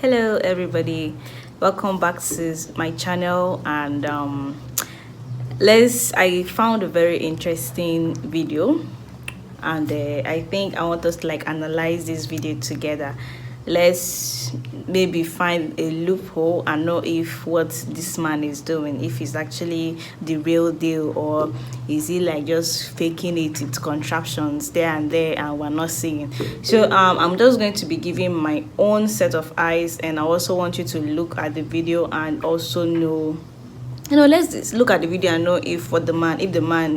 Hello everybody, welcome back to my channel. And I found a very interesting video, and I think I want us to like analyze this video together. Let's maybe find a loophole and know if what this man is doing, if he's actually the real deal, or is he like just faking it with contraptions there and there and we're not seeing. So I'm just going to be giving my own set of eyes, and I also want you to look at the video and also know, let's just look at the video and know if the man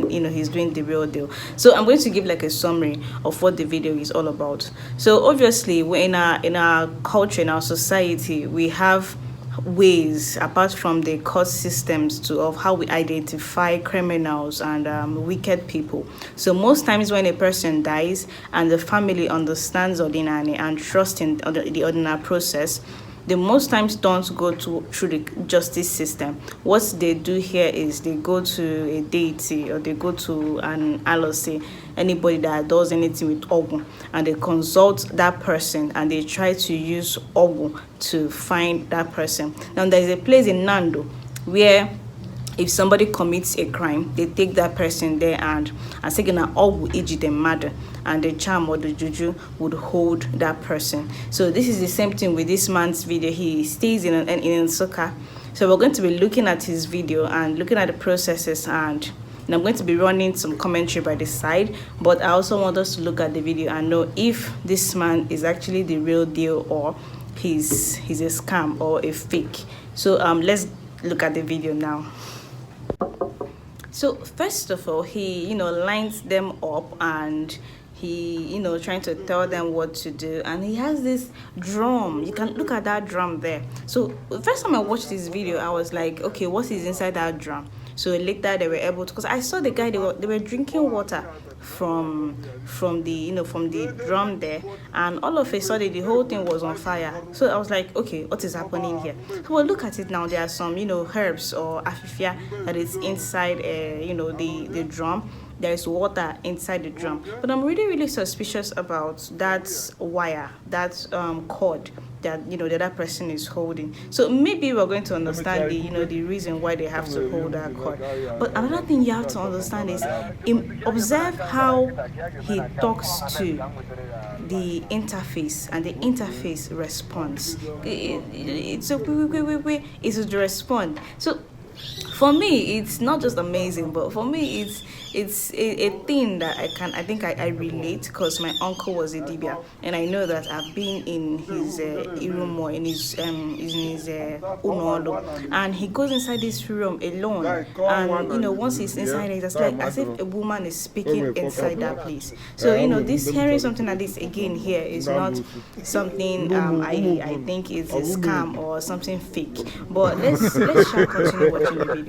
he's doing the real deal. So I'm going to give like a summary of what the video is all about. So obviously, we're in our culture, in our society, we have ways apart from the court systems of how we identify criminals and wicked people. So most times when a person dies and the family understands ordinary and trusts in the ordinary process, they most times don't go through the justice system. What they do here is they go to a deity, or they go to an alose, anybody that does anything with ogun, and they consult that person and they try to use ogun to find that person. Now there is a place in Nando where if somebody commits a crime, they take that person there and say na ogu iji them murder, and the charm or the juju would hold that person. So this is the same thing with this man's video. He stays in Nsukka. So we're going to be looking at his video and looking at the processes, and I'm going to be running some commentary by the side. But I also want us to look at the video and know if this man is actually the real deal, or he's a scam or a fake. So let's look at the video now. So first of all, he lines them up and he trying to tell them what to do, and he has this drum. You can look at that drum there. So the first time I watched this video, I was like, okay, what is inside that drum? So later they were able to, because I saw the guy, they were drinking water from the drum there, and all of a sudden the whole thing was on fire. So I was like, okay, what is happening here? So we'll look at it now. There are some herbs or afifia that is inside the drum. There is water inside the drum, but I'm really suspicious about that wire, that cord that the other person is holding. So maybe we're going to understand the reason why they have to hold that cord. But another thing you have to understand is observe how he talks to the interface, and the interface responds. It's a it's to respond. So for me, it's not just amazing, but for me, it's a thing that I think I relate, because my uncle was a dibia, and I know that I've been in his room, in his unolo, and he goes inside this room alone, and once he's inside, it's just like as if a woman is speaking inside that place. So this hearing something like this again here is not something I think is a scam or something fake. But let's shall continue watching the video.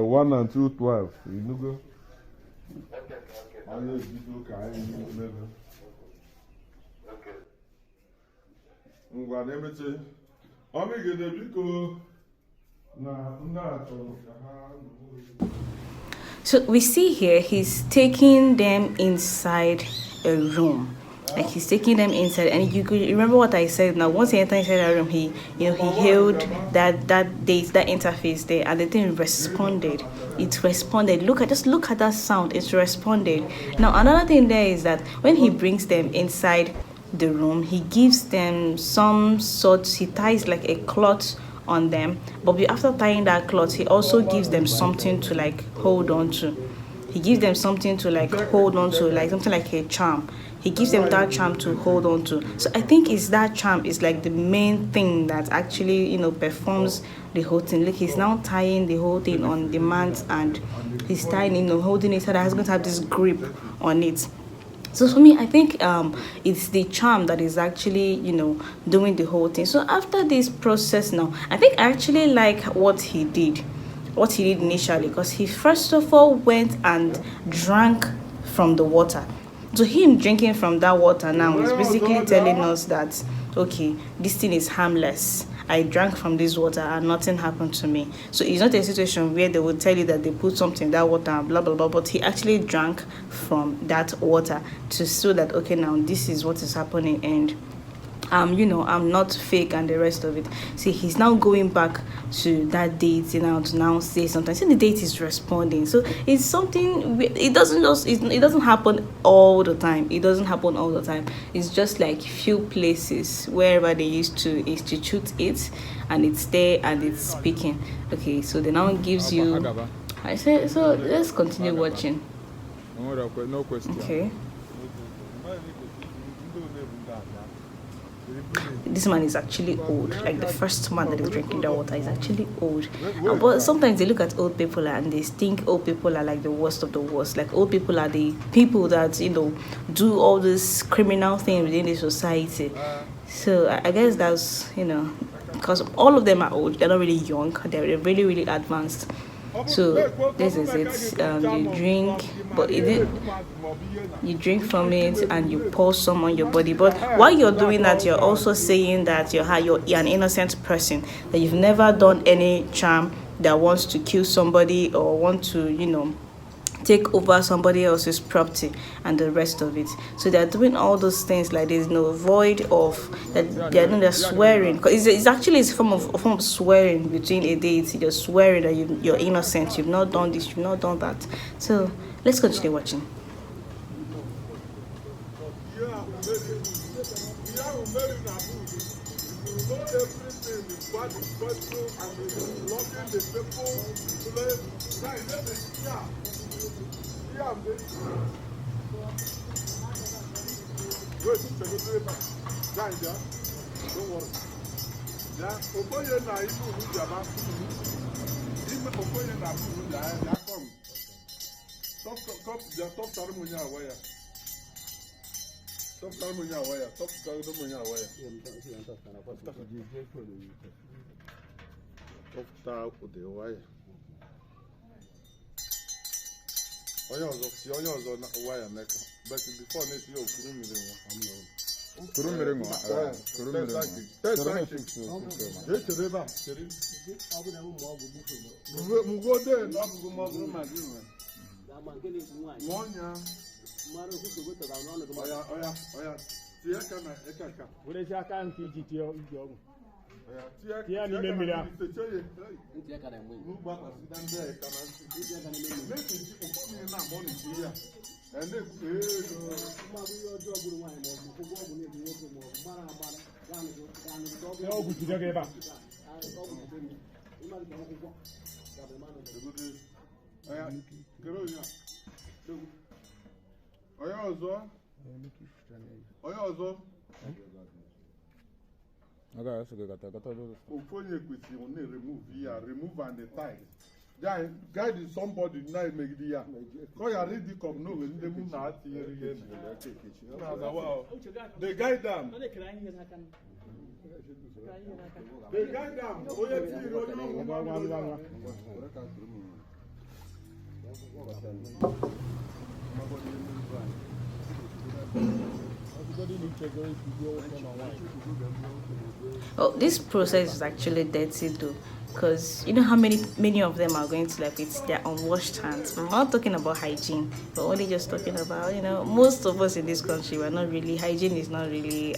One and two, 12. You know go. Oma-Igede biko na So we see here he's taking them inside a room. Like he's taking them inside, and you could remember what I said. Now, once he entered inside that room, he held that interface there, and the thing responded. It responded. Just look at that sound. It responded. Now, another thing there is that when he brings them inside the room, he gives them some sort. He ties like a cloth on them, but after tying that cloth, he also gives them something to like hold on to. He gives them something to like hold on to, like something like a charm. He gives them that charm to hold on to. So I think it's that charm is like the main thing that actually performs the whole thing. Look, he's now tying the whole thing on the man's, and he's tying holding it so that he's going to have this grip on it. So for me, I think it's the charm that is actually doing the whole thing. So after this process now, I think I actually like what he did. what he did initially, because he first of all went and drank from the water. So him drinking from that water now is basically telling us that, okay, this thing is harmless. I drank from this water and nothing happened to me. So it's not a situation where they will tell you that they put something in that water and blah blah blah, but he actually drank from that water to show that, okay, now this is what is happening, and I'm not fake and the rest of it. See, he's now going back to that deity now to now say something. See, the deity is responding. So it's something, it doesn't happen all the time. It doesn't happen all the time. It's just like few places wherever they used to institute it, and it's there and it's speaking. Okay, so they now gives you, I say, so let's continue watching. No question. Okay. This man is actually old. Like the first man that is drinking that water is actually old. But sometimes they look at old people and they think old people are like the worst of the worst. Like old people are the people that do all this criminal things within the society. So I guess that's because all of them are old. They're not really young. They're really really advanced. So this is it. You drink, but you drink from it and you pour some on your body. But while you're doing that, you're also saying that you're an innocent person, that you've never done any charm that wants to kill somebody or want to take over somebody else's property and the rest of it. So they're doing all those things, like there's no void of that. They're swearing, because it's actually a form of swearing between a deity. You're swearing that you're innocent, you've not done this, you've not done that. So let's continue watching. Onye ọzọ waya meka, but before next year kuru mmiri nwa. Kuru mmiri nwa. Chere ebe a, chere. Mugode na ọbụgo mọgụ ma gị nwe. Nwonya. Oya. Tie aka na eka. Were si aka nke iji tie ọgwụ. Tie n'ime mmiri ahụ. Ọgwụ jide gị ebe a. Onye ọzọ. Okay, that's good. Remove and the tie. Guide somebody now make the ya. Call your ready come no when the moon not here. They guide them. They guide them. Oh, this process is actually dirty though, because you know how many of them are going to like with their unwashed hands. We're not talking about hygiene, we're only just talking about most of us in this country, we're not really, hygiene is not really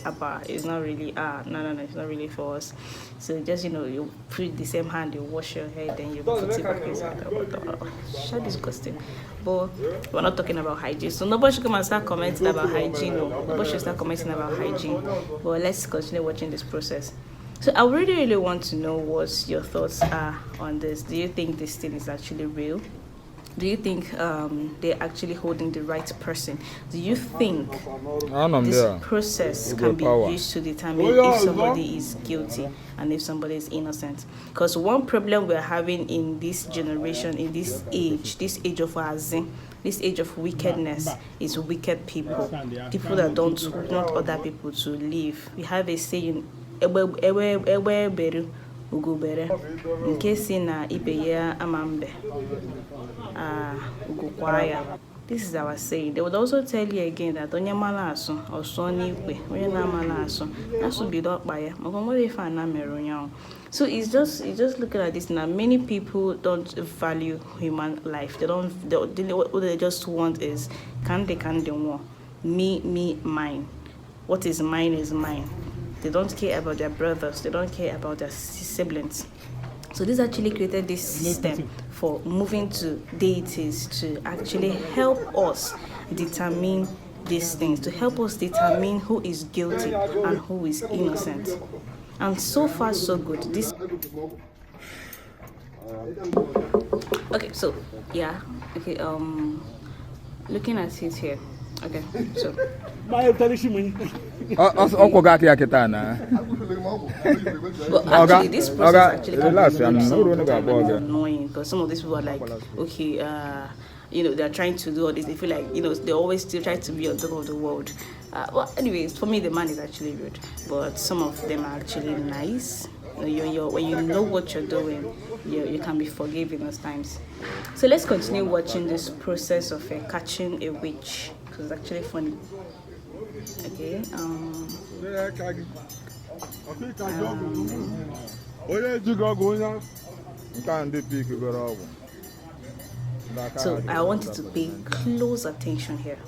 it's not really no, it's not really for us. So just you put the same hand, you wash your head, then you put it back inside the water. So disgusting. But we're not talking about hygiene, so nobody should come and start commenting about hygiene. Nobody should start commenting about hygiene. But let's continue watching this process. So I really want to know what your thoughts are on this. Do you think this thing is actually real? Do you think they're actually holding the right person? Do you think this process can be used to determine if somebody is guilty and if somebody is innocent? Because one problem we're having in this generation, in this age of Azin, this age of wickedness, is wicked people that don't want other people to live. We have a saying, ugubere nke si na ibe ya amambe ugukwaya. This is our saying. They would also tell you again that onye malaso or soni ikwe onye na malaso that should be done by so it's just looking at this now. Many people don't value human life. What they just want is can they more me mine. What is mine is mine. They don't care about their brothers, they don't care about their siblings. So this actually created this system for moving to deities to actually help us determine these things, to help us determine who is guilty and who is innocent. And so far so good. This okay, so yeah, okay, looking at it here. Okay, so but actually, this process actually annoying because some of these people are like, okay, they're trying to do all this. They feel like, they always still try to be on top of the world. Well, anyways, for me, the man is actually rude, but some of them are actually nice. When you know what you're doing, you can be forgiving those times. So let's continue watching this process of catching a witch. It's actually funny. Okay. So I want you to pay close attention here.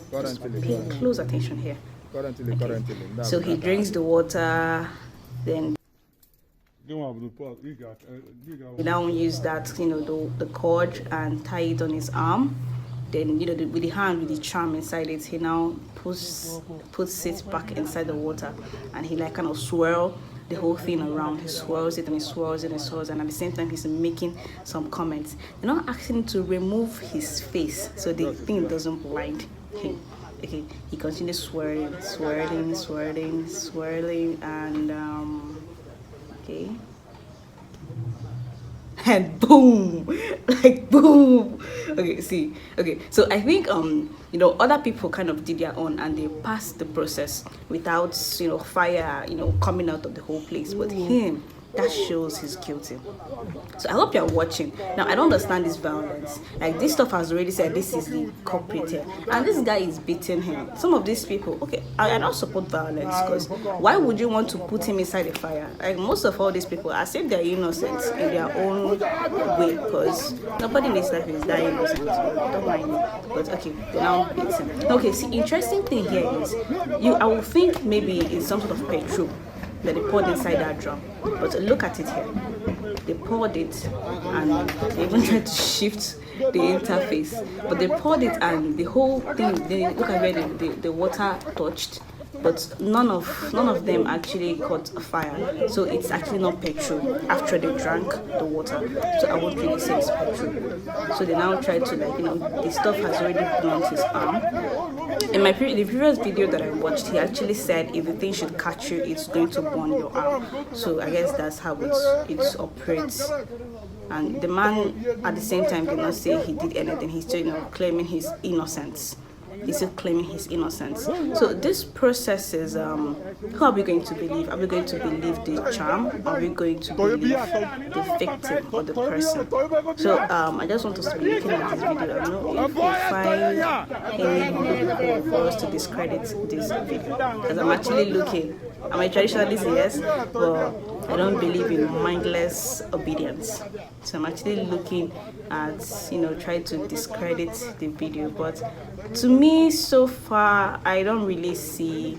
Pay close attention here. Okay. So he drinks the water, then he now use that, the cord and tie it on his arm. Then, with the hand, with the charm inside it, he now puts it back inside the water, and he kind of swirl the whole thing around. He swirls it and he swirls it and swirls, and at the same time, he's making some comments. They're not asking him to remove his face so the thing doesn't blind him. Okay, he continues swirling, and okay. And boom, like boom. Okay, see. Okay, so I think other people kind of did their own and they passed the process without fire coming out of the whole place. But him, that shows he's guilty. So I hope you're watching. Now I don't understand this violence. Like this stuff has already said this is the culprit here, and this guy is beating him. Some of these people, okay, I don't support violence because why would you want to put him inside the fire? Like most of all these people, as if they're innocent in their own way, because nobody in this life is that innocent. Don't mind me. But okay, they now beat him. Okay, see, interesting thing here is I will think maybe it's some sort of petrol that they poured inside that drum. But look at it here. They poured it and they even tried to shift the interface. But they poured it and the whole thing, look at where the water touched. But none of them actually caught fire. So it's actually not petrol after they drank the water. So I won't really say it's petrol. So they now try to the stuff has already blunt his arm. In the previous video that I watched, he actually said if the thing should catch you, it's going to burn your arm. So I guess that's how it operates. And the man at the same time did not say he did anything. He's still claiming his innocence. He's still claiming his innocence. So this process is, who are we going to believe? Are we going to believe the charm? Or are we going to believe the victim or the person? So I just want us to be looking at this video. I don't know if we find any for us to discredit this video. Because I'm actually looking. I'm a traditionalist, yes, but I don't believe in mindless obedience. So I'm actually looking at, trying to discredit the video. But to me, so far, I don't really see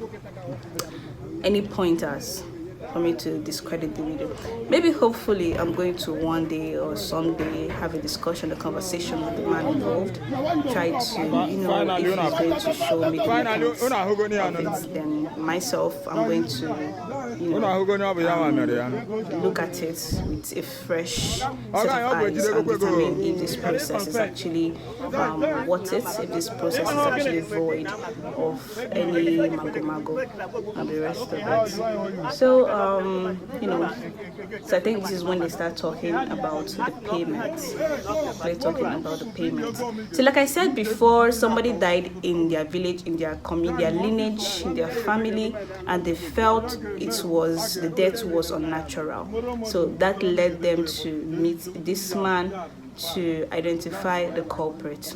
any pointers for me to discredit the video. Maybe hopefully I'm going to one day or someday have a discussion, a conversation with the man involved, try to, if he's going to show me the evidence, then myself, I'm going to, look at it with a fresh set of eyes and determine if this process is actually worth it, if this process is actually void of any mago and the rest of it. So you know, so I think this is when they start talking about the payments. They're talking about the payments. So like I said before, somebody died in their village, in their community, their lineage, in their family, and they felt the death was unnatural. So that led them to meet this man to identify the culprit,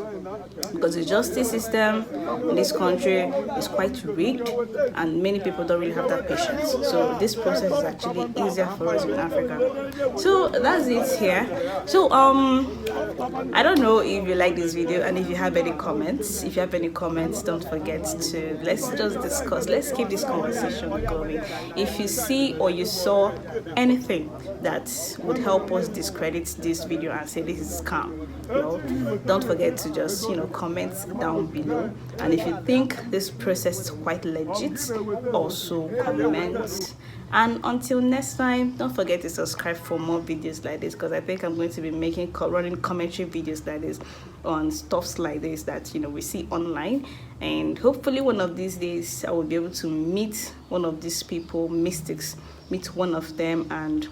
because the justice system in this country is quite rigged and many people don't really have that patience. So this process is actually easier for us in Africa. So that's it here. So I don't know if you like this video, and if you have any comments, don't forget to let's just discuss. Let's keep this conversation going. If you see or you saw anything that would help us discredit this video and say this is scam, don't forget to just comment down below. And if you think this process is quite legit, also comment. And until next time, don't forget to subscribe for more videos like this, because I think I'm going to be running commentary videos like this on stuffs like this that we see online. And hopefully one of these days I will be able to meet one of these people, mystics, meet one of them, and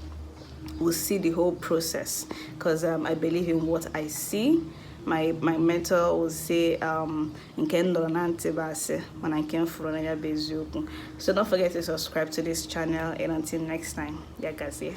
we'll see the whole process, because I believe in what I see. My mentor will say so don't forget to subscribe to this channel, and until next time, yeah guys, yeah.